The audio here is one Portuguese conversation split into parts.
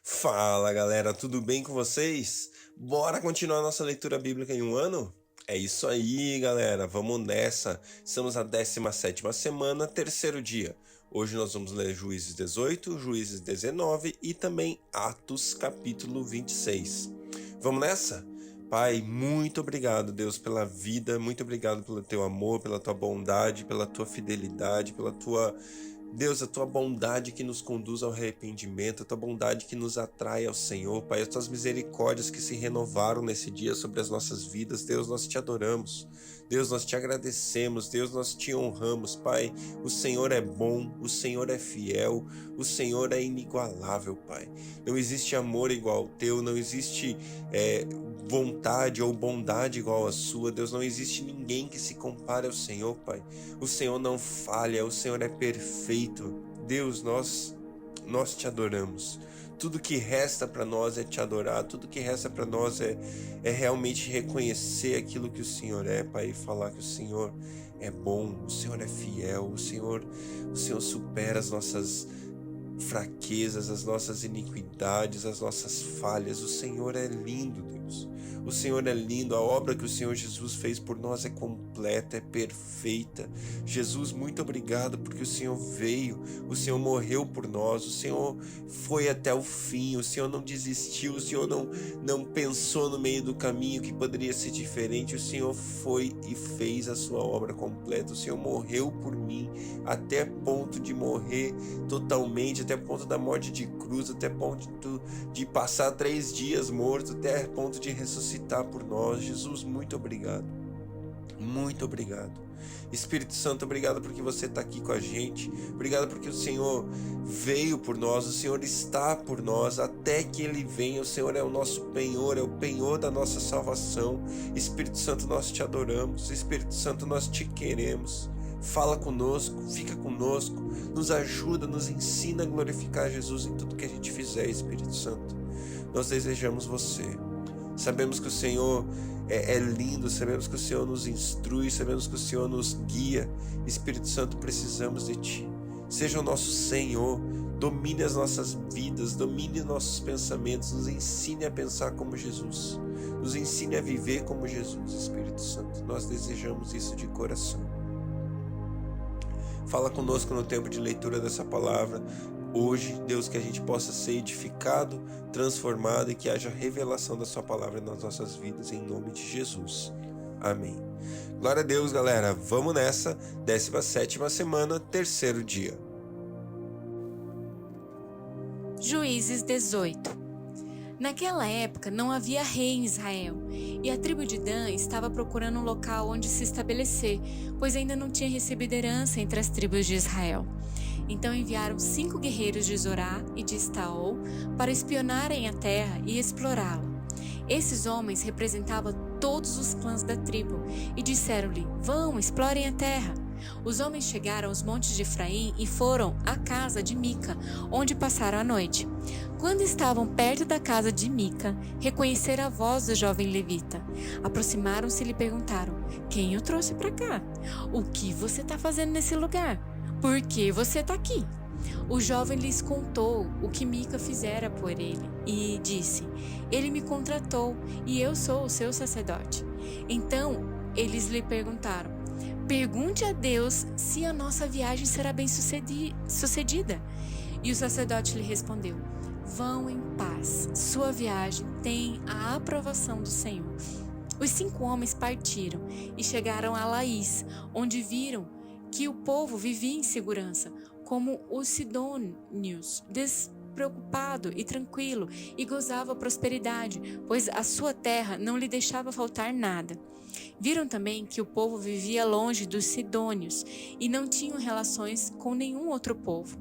Fala galera, tudo bem com vocês? Bora continuar nossa leitura bíblica em um ano? É isso aí, galera, vamos nessa. Estamos na 17ª semana, terceiro dia. Hoje nós vamos ler Juízes 18, Juízes 19 e também Atos capítulo 26. Vamos nessa? Pai, muito obrigado, Deus, pela vida, muito obrigado pelo teu amor, pela tua bondade, pela tua fidelidade, pela tua... Deus, a tua bondade que nos conduz ao arrependimento, a tua bondade que nos atrai ao Senhor, Pai, as tuas misericórdias que se renovaram nesse dia sobre as nossas vidas. Deus, nós te adoramos. Deus, nós te agradecemos. Deus, nós te honramos, Pai. O Senhor é bom, o Senhor é fiel, o Senhor é inigualável, Pai. Não existe amor igual ao teu, não existe vontade ou bondade igual à sua. Deus, não existe ninguém que se compare ao Senhor, Pai. O Senhor não falha, o Senhor é perfeito. Deus, nós te adoramos. Tudo que resta para nós é te adorar, tudo que resta para nós é realmente reconhecer aquilo que o Senhor é, Pai, e falar que o Senhor é bom, o Senhor é fiel, o Senhor supera as nossas fraquezas, as nossas iniquidades, as nossas falhas. O Senhor é lindo, Deus. O Senhor é lindo. A obra que o Senhor Jesus fez por nós é completa, é perfeita. Jesus, muito obrigado porque o Senhor veio, o Senhor morreu por nós, o Senhor foi até o fim, o Senhor não desistiu, o Senhor não pensou no meio do caminho que poderia ser diferente. O Senhor foi e fez a sua obra completa. O Senhor morreu por mim até ponto de morrer totalmente, até ponto da morte de cruz, até ponto de passar 3 dias morto, até ponto de ressuscitar por nós. Jesus, muito obrigado. Muito obrigado. Espírito Santo, obrigado porque você está aqui com a gente. Obrigado porque o Senhor veio por nós, o Senhor está por nós até que Ele venha. O Senhor é o nosso penhor, é o penhor da nossa salvação. Espírito Santo, nós te adoramos. Espírito Santo, nós te queremos. Fala conosco, fica conosco, nos ajuda, nos ensina a glorificar Jesus em tudo que a gente fizer, Espírito Santo. Nós desejamos você. Sabemos que o Senhor é lindo, sabemos que o Senhor nos instrui, sabemos que o Senhor nos guia. Espírito Santo, precisamos de Ti. Seja o nosso Senhor, domine as nossas vidas, domine nossos pensamentos, nos ensine a pensar como Jesus, nos ensine a viver como Jesus, Espírito Santo. Nós desejamos isso de coração. Fala conosco no tempo de leitura dessa palavra. Hoje, Deus, que a gente possa ser edificado, transformado e que haja revelação da sua palavra nas nossas vidas, em nome de Jesus. Amém. Glória a Deus, galera. Vamos nessa. 17ª semana, terceiro dia. Juízes 18. Naquela época não havia rei em Israel, e a tribo de Dan estava procurando um local onde se estabelecer, pois ainda não tinha recebido herança entre as tribos de Israel. Então enviaram 5 guerreiros de Zorá e de Estaol para espionarem a terra e explorá-la. Esses homens representavam todos os clãs da tribo e disseram-lhe: "Vão, explorem a terra." Os homens chegaram aos montes de Efraim e foram à casa de Mica, onde passaram a noite. Quando estavam perto da casa de Mica, reconheceram a voz do jovem levita. Aproximaram-se e lhe perguntaram: "Quem o trouxe para cá? O que você está fazendo nesse lugar? Por que você está aqui?" O jovem lhes contou o que Mica fizera por ele e disse: "Ele me contratou e eu sou o seu sacerdote." Então eles lhe perguntaram: "Pergunte a Deus se a nossa viagem será bem sucedida." E o sacerdote lhe respondeu: "Vão em paz, sua viagem tem a aprovação do Senhor." Os 5 homens partiram e chegaram a Laís, onde viram que o povo vivia em segurança, como os sidônios, despreocupado e tranquilo, e gozava prosperidade, pois a sua terra não lhe deixava faltar nada. Viram também que o povo vivia longe dos sidônios e não tinham relações com nenhum outro povo.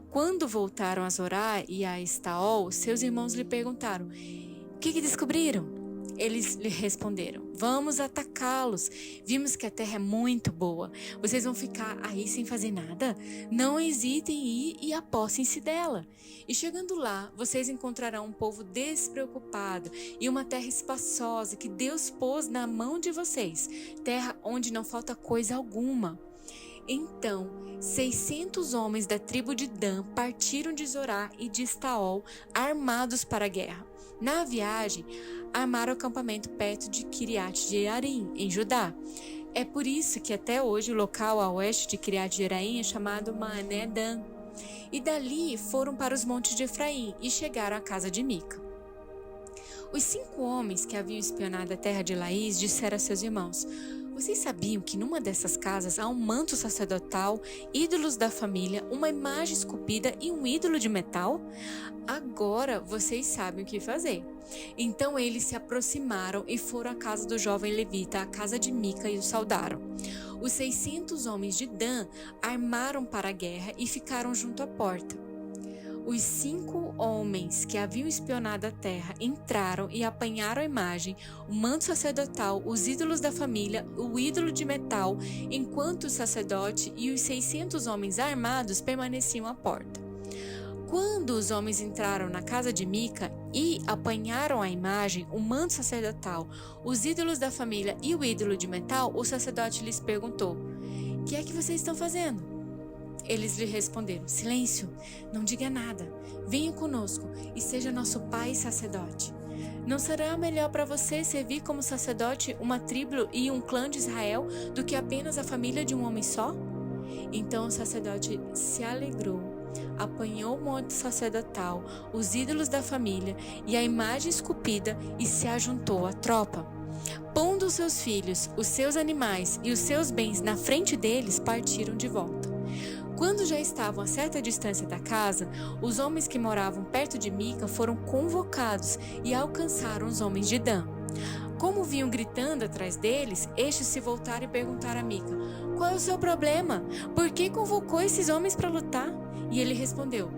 Quando voltaram a Zorá e a Estaol, seus irmãos lhe perguntaram: "O que descobriram?" Eles lhe responderam: "Vamos atacá-los. Vimos que a terra é muito boa. Vocês vão ficar aí sem fazer nada? Não hesitem em ir e apossem-se dela. E chegando lá, vocês encontrarão um povo despreocupado e uma terra espaçosa que Deus pôs na mão de vocês, terra onde não falta coisa alguma." Então 600 homens da tribo de Dan partiram de Zorá e de Estaol, armados para a guerra. Na viagem, armaram acampamento perto de Kiriat Jearim, em Judá. É por isso que até hoje o local a oeste de Kiriat Jearim é chamado Maané Dan. E dali foram para os montes de Efraim e chegaram à casa de Mica. Os 5 homens que haviam espionado a terra de Laís disseram a seus irmãos: vocês sabiam que numa dessas casas há um manto sacerdotal, ídolos da família, uma imagem esculpida e um ídolo de metal? Agora vocês sabem o que fazer. Então eles se aproximaram e foram à casa do jovem levita, à casa de Mica, e o saudaram. Os 600 homens de Dan armaram para a guerra e ficaram junto à porta. Os 5 homens que haviam espionado a terra entraram e apanharam a imagem, o manto sacerdotal, os ídolos da família, o ídolo de metal, enquanto o sacerdote e os 600 homens armados permaneciam à porta. Quando os homens entraram na casa de Mica e apanharam a imagem, o manto sacerdotal, os ídolos da família e o ídolo de metal, o sacerdote lhes perguntou: "O que é que vocês estão fazendo?" Eles lhe responderam: "Silêncio, não diga nada. Venha conosco e seja nosso pai sacerdote. Não será melhor para você servir como sacerdote uma tribo e um clã de Israel do que apenas a família de um homem só?" Então o sacerdote se alegrou, apanhou o monte sacerdotal, os ídolos da família e a imagem esculpida e se ajuntou à tropa. Pondo os seus filhos, os seus animais e os seus bens na frente deles, partiram de volta. Quando já estavam a certa distância da casa, os homens que moravam perto de Mica foram convocados e alcançaram os homens de Dan. Como vinham gritando atrás deles, estes se voltaram e perguntaram a Mica: "Qual é o seu problema? Por que convocou esses homens para lutar?" E ele respondeu: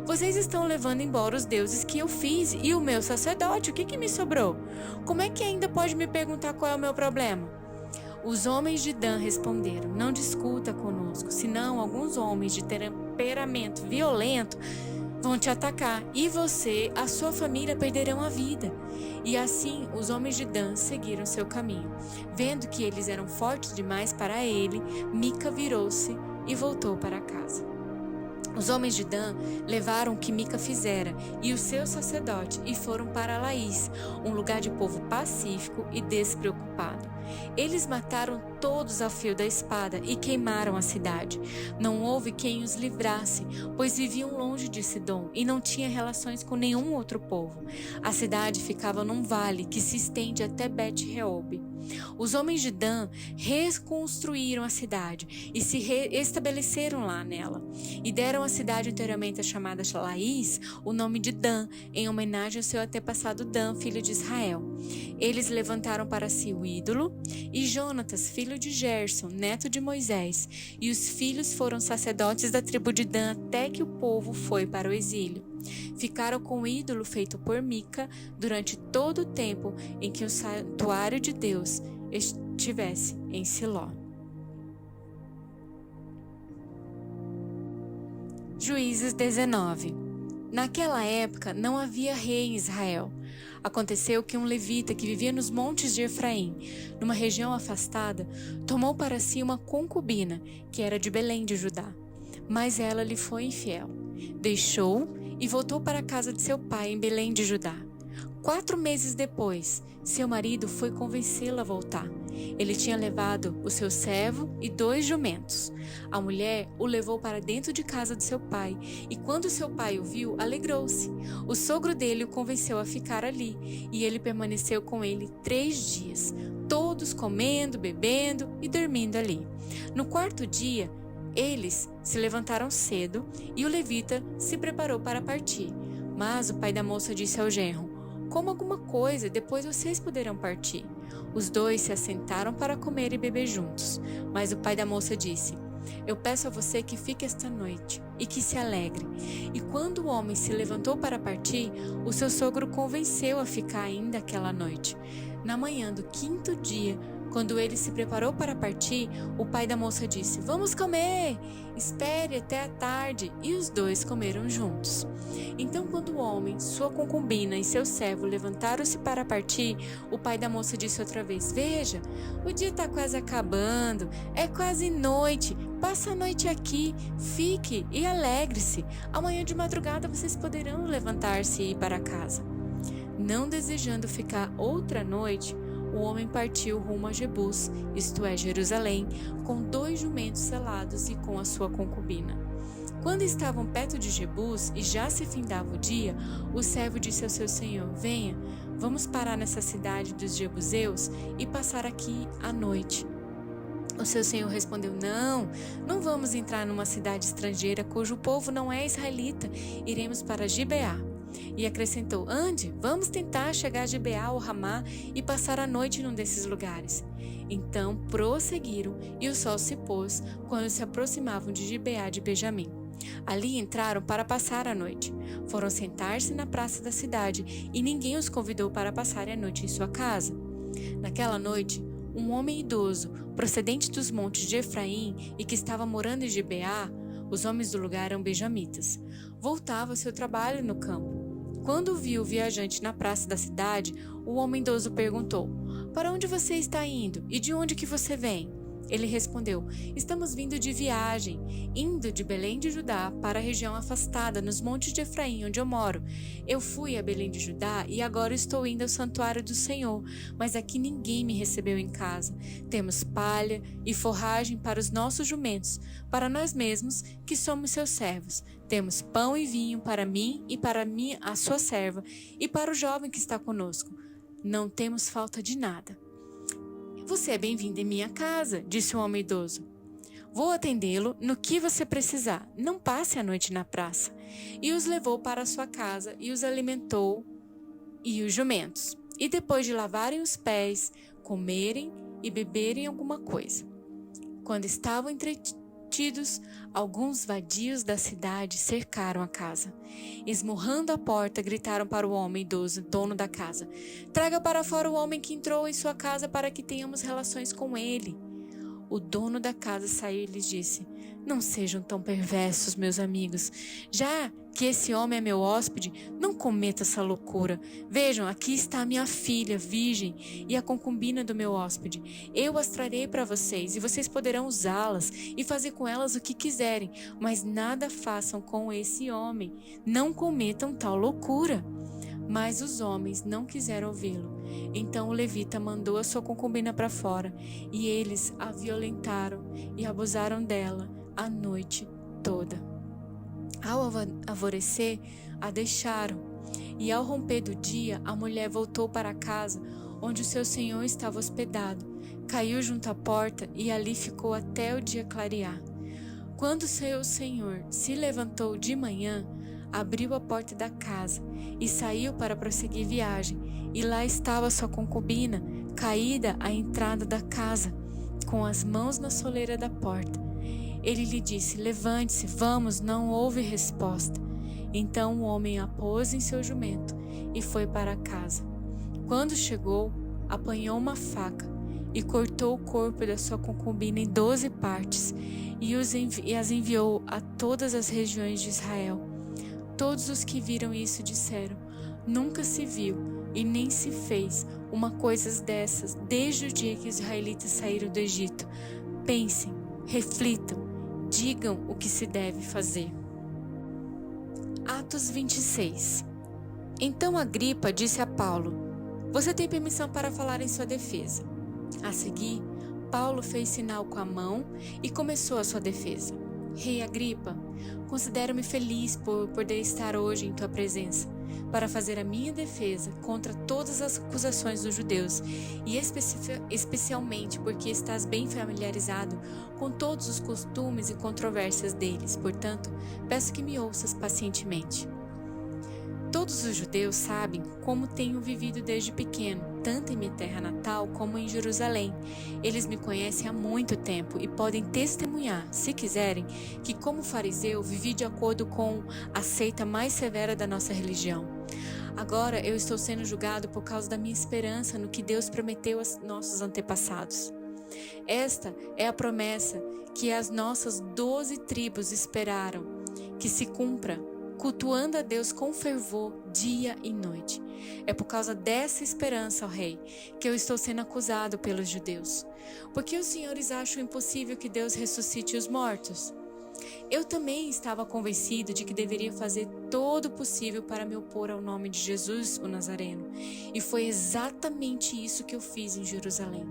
"Vocês estão levando embora os deuses que eu fiz e o meu sacerdote. O que me sobrou? Como é que ainda pode me perguntar qual é o meu problema?" Os homens de Dan responderam: "Não discuta conosco, senão alguns homens de temperamento violento vão te atacar e você, a sua família perderão a vida." E assim os homens de Dan seguiram seu caminho. Vendo que eles eram fortes demais para ele, Mica virou-se e voltou para casa. Os homens de Dan levaram o que Mica fizera e o seu sacerdote e foram para Laís, um lugar de povo pacífico e despreocupado. Eles mataram todos ao fio da espada e queimaram a cidade. Não houve quem os livrasse, pois viviam longe de Sidom e não tinha relações com nenhum outro povo. A cidade ficava num vale que se estende até Bet-Reob. Os homens de Dan reconstruíram a cidade e se estabeleceram lá nela. E deram à cidade anteriormente chamada Laís o nome de Dan, em homenagem ao seu antepassado Dan, filho de Israel. Eles levantaram para si o ídolo, e Jonatas, filho de Gerson, neto de Moisés, e os filhos foram sacerdotes da tribo de Dan até que o povo foi para o exílio. Ficaram com o ídolo feito por Mica durante todo o tempo em que o santuário de Deus estivesse em Siló. Juízes 19. Naquela época não havia rei em Israel. Aconteceu que um levita que vivia nos montes de Efraim, numa região afastada, tomou para si uma concubina, que era de Belém de Judá. Mas ela lhe foi infiel. Deixou-o e voltou para a casa de seu pai em Belém de Judá. 4 meses depois, seu marido foi convencê-la a voltar. Ele tinha levado o seu servo e 2 jumentos. A mulher o levou para dentro de casa de seu pai, e quando seu pai o viu, alegrou-se. O sogro dele o convenceu a ficar ali, e ele permaneceu com ele 3 dias, todos comendo, bebendo e dormindo ali. No 4º dia, eles se levantaram cedo e o levita se preparou para partir. Mas o pai da moça disse ao genro: "Coma alguma coisa, depois vocês poderão partir." Os 2 se assentaram para comer e beber juntos. Mas o pai da moça disse: "Eu peço a você que fique esta noite e que se alegre." E quando o homem se levantou para partir, o seu sogro convenceu a ficar ainda aquela noite. Na manhã do 5º dia, Quando ele se preparou para partir, o pai da moça disse: "Vamos comer! Espere até a tarde." E os dois comeram juntos. Então, quando o homem, sua concubina e seu servo levantaram-se para partir, o pai da moça disse outra vez: "Veja, o dia está quase acabando, é quase noite. Passa a noite aqui, fique e alegre-se. Amanhã de madrugada vocês poderão levantar-se e ir para casa." Não desejando ficar outra noite, o homem partiu rumo a Jebus, isto é, Jerusalém, com 2 jumentos selados e com a sua concubina. Quando estavam perto de Jebus e já se findava o dia, o servo disse ao seu senhor: "Venha, vamos parar nessa cidade dos Jebuseus e passar aqui a noite." O seu senhor respondeu: Não vamos entrar numa cidade estrangeira cujo povo não é israelita. Iremos para Gibeá." E acrescentou: "Ande, vamos tentar chegar a Gibeá ou Ramá e passar a noite num desses lugares." Então prosseguiram, e o sol se pôs quando se aproximavam de Gibeá de Benjamim. Ali entraram para passar a noite. Foram sentar-se na praça da cidade, e ninguém os convidou para passar a noite em sua casa. Naquela noite, um homem idoso, procedente dos montes de Efraim e que estava morando em Gibeá, os homens do lugar eram benjamitas, voltava ao seu trabalho no campo. Quando viu o viajante na praça da cidade, o homem idoso perguntou: "Para onde você está indo e de onde que você vem?" Ele respondeu: "Estamos vindo de viagem, indo de Belém de Judá para a região afastada, nos montes de Efraim, onde eu moro. Eu fui a Belém de Judá e agora estou indo ao santuário do Senhor, mas aqui ninguém me recebeu em casa. Temos palha e forragem para os nossos jumentos, para nós mesmos, que somos seus servos. Temos pão e vinho para mim e para a sua serva, e para o jovem que está conosco. Não temos falta de nada." "Você é bem-vindo em minha casa", disse o homem idoso. "Vou atendê-lo no que você precisar. Não passe a noite na praça." E os levou para a sua casa e os alimentou e os jumentos. E depois de lavarem os pés, comerem e beberem alguma coisa. Quando estavam entretidos, alguns vadios da cidade cercaram a casa. Esmurrando a porta, gritaram para o homem idoso, dono da casa: "Traga para fora o homem que entrou em sua casa para que tenhamos relações com ele." O dono da casa saiu e lhes disse: "Não sejam tão perversos, meus amigos. Já que esse homem é meu hóspede, não cometa essa loucura. Vejam, aqui está a minha filha virgem e a concubina do meu hóspede. Eu as trarei para vocês e vocês poderão usá-las e fazer com elas o que quiserem, mas nada façam com esse homem. Não cometam tal loucura." Mas os homens não quiseram ouvi-lo. Então o levita mandou a sua concubina para fora, e eles a violentaram e abusaram dela a noite toda. Ao alvorecer, a deixaram, e ao romper do dia, a mulher voltou para a casa onde o seu senhor estava hospedado, caiu junto à porta e ali ficou até o dia clarear. Quando seu senhor se levantou de manhã, abriu a porta da casa e saiu para prosseguir viagem, e lá estava sua concubina, caída à entrada da casa, com as mãos na soleira da porta. Ele lhe disse: "Levante-se, vamos." Não houve resposta. Então o homem a pôs em seu jumento e foi para casa. Quando chegou, apanhou uma faca e cortou o corpo da sua concubina em 12 partes e as enviou a todas as regiões de Israel. Todos os que viram isso disseram: "Nunca se viu e nem se fez uma coisa dessas desde o dia que os israelitas saíram do Egito." Pensem, reflitam, digam o que se deve fazer. Atos 26. Então Agripa disse a Paulo: "Você tem permissão para falar em sua defesa." A seguir, Paulo fez sinal com a mão e começou a sua defesa. "Rei Agripa, considero-me feliz por poder estar hoje em tua presença, para fazer a minha defesa contra todas as acusações dos judeus, e especialmente porque estás bem familiarizado com todos os costumes e controvérsias deles. Portanto, peço que me ouças pacientemente. Todos os judeus sabem como tenho vivido desde pequeno, tanto em minha terra natal como em Jerusalém. Eles me conhecem há muito tempo e podem testemunhar, se quiserem, que como fariseu vivi de acordo com a seita mais severa da nossa religião. Agora eu estou sendo julgado por causa da minha esperança no que Deus prometeu aos nossos antepassados. Esta é a promessa que as nossas 12 tribos esperaram que se cumpra, cultuando a Deus com fervor dia e noite. É por causa dessa esperança, ó rei, que eu estou sendo acusado pelos judeus. Por que os senhores acham impossível que Deus ressuscite os mortos? Eu também estava convencido de que deveria fazer todo o possível para me opor ao nome de Jesus, o Nazareno. E foi exatamente isso que eu fiz em Jerusalém.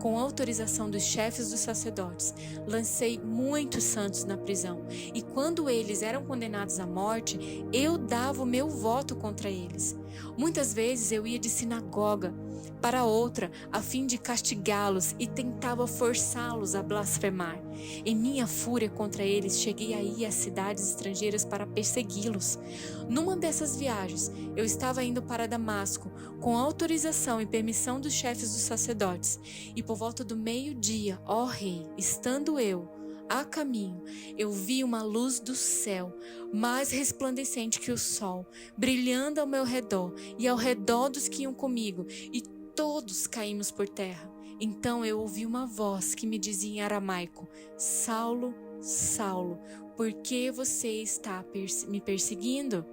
Com autorização dos chefes dos sacerdotes, lancei muitos santos na prisão. E quando eles eram condenados à morte, eu dava o meu voto contra eles. Muitas vezes eu ia de sinagoga para outra, a fim de castigá-los, e tentava forçá-los a blasfemar. Em minha fúria contra eles, cheguei a ir às cidades estrangeiras para persegui-los. Numa dessas viagens, eu estava indo para Damasco, com autorização e permissão dos chefes dos sacerdotes, e por volta do meio-dia, ó rei, estando eu a caminho, eu vi uma luz do céu, mais resplandecente que o sol, brilhando ao meu redor e ao redor dos que iam comigo, e todos caímos por terra. Então eu ouvi uma voz que me dizia em aramaico: Saulo, Saulo, por que você está me perseguindo?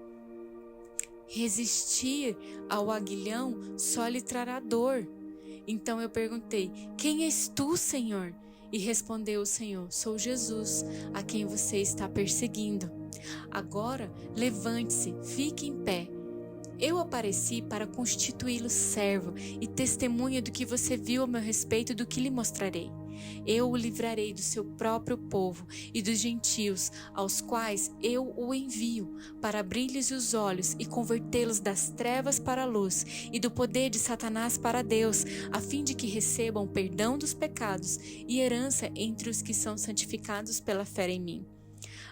Resistir ao aguilhão só lhe trará dor. Então eu perguntei: quem és tu, Senhor? E respondeu o Senhor: sou Jesus, a quem você está perseguindo. Agora levante-se, fique em pé. Eu apareci para constituí-lo servo e testemunha do que você viu a meu respeito e do que lhe mostrarei. Eu o livrarei do seu próprio povo e dos gentios, aos quais eu o envio, para abrir-lhes os olhos e convertê-los das trevas para a luz e do poder de Satanás para Deus, a fim de que recebam o perdão dos pecados e herança entre os que são santificados pela fé em mim.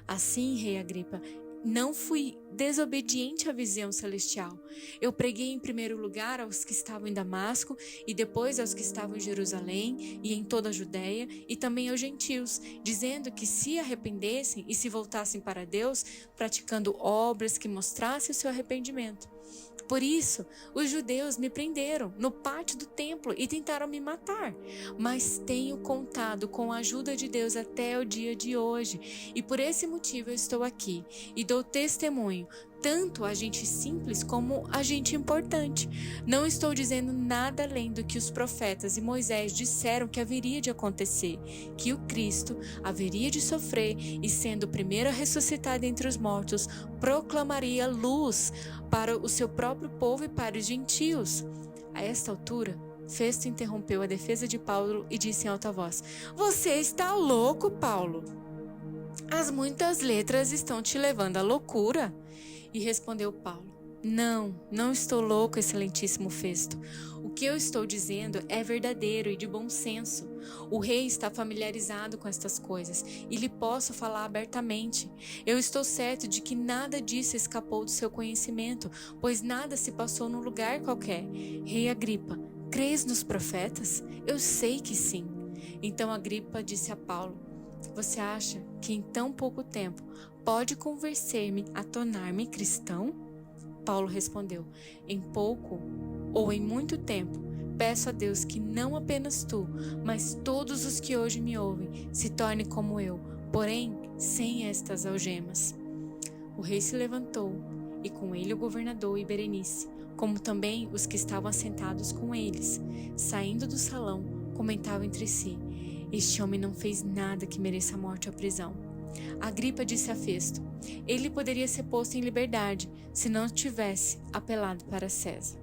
Assim, rei Agripa, não fui desobediente à visão celestial. Eu preguei em primeiro lugar aos que estavam em Damasco e depois aos que estavam em Jerusalém e em toda a Judéia e também aos gentios, dizendo que se arrependessem e se voltassem para Deus, praticando obras que mostrassem o seu arrependimento. Por isso, os judeus me prenderam no pátio do templo e tentaram me matar. Mas tenho contado com a ajuda de Deus até o dia de hoje. E por esse motivo eu estou aqui e dou testemunho, tanto a gente simples como a gente importante. Não estou dizendo nada além do que os profetas e Moisés disseram que haveria de acontecer, que o Cristo haveria de sofrer e, sendo o primeiro a ressuscitar dentre os mortos, proclamaria luz para o seu próprio povo e para os gentios. A esta altura, Festo interrompeu a defesa de Paulo e disse em alta voz: você está louco, Paulo? As muitas letras estão te levando à loucura. E respondeu Paulo: não estou louco, excelentíssimo Festo. O que eu estou dizendo é verdadeiro e de bom senso. O rei está familiarizado com estas coisas e lhe posso falar abertamente. Eu estou certo de que nada disso escapou do seu conhecimento, pois nada se passou num lugar qualquer. Rei Agripa, crês nos profetas? Eu sei que sim. Então Agripa disse a Paulo: você acha que em tão pouco tempo pode convencer-me a tornar-me cristão? Paulo respondeu: em pouco ou em muito tempo, peço a Deus que não apenas tu, mas todos os que hoje me ouvem se tornem como eu, porém sem estas algemas. O rei se levantou, e com ele o governador e Berenice, como também os que estavam assentados com eles. Saindo do salão, comentavam entre si: este homem não fez nada que mereça a morte ou a prisão. Agripa disse a Festo: ele poderia ser posto em liberdade se não tivesse apelado para César.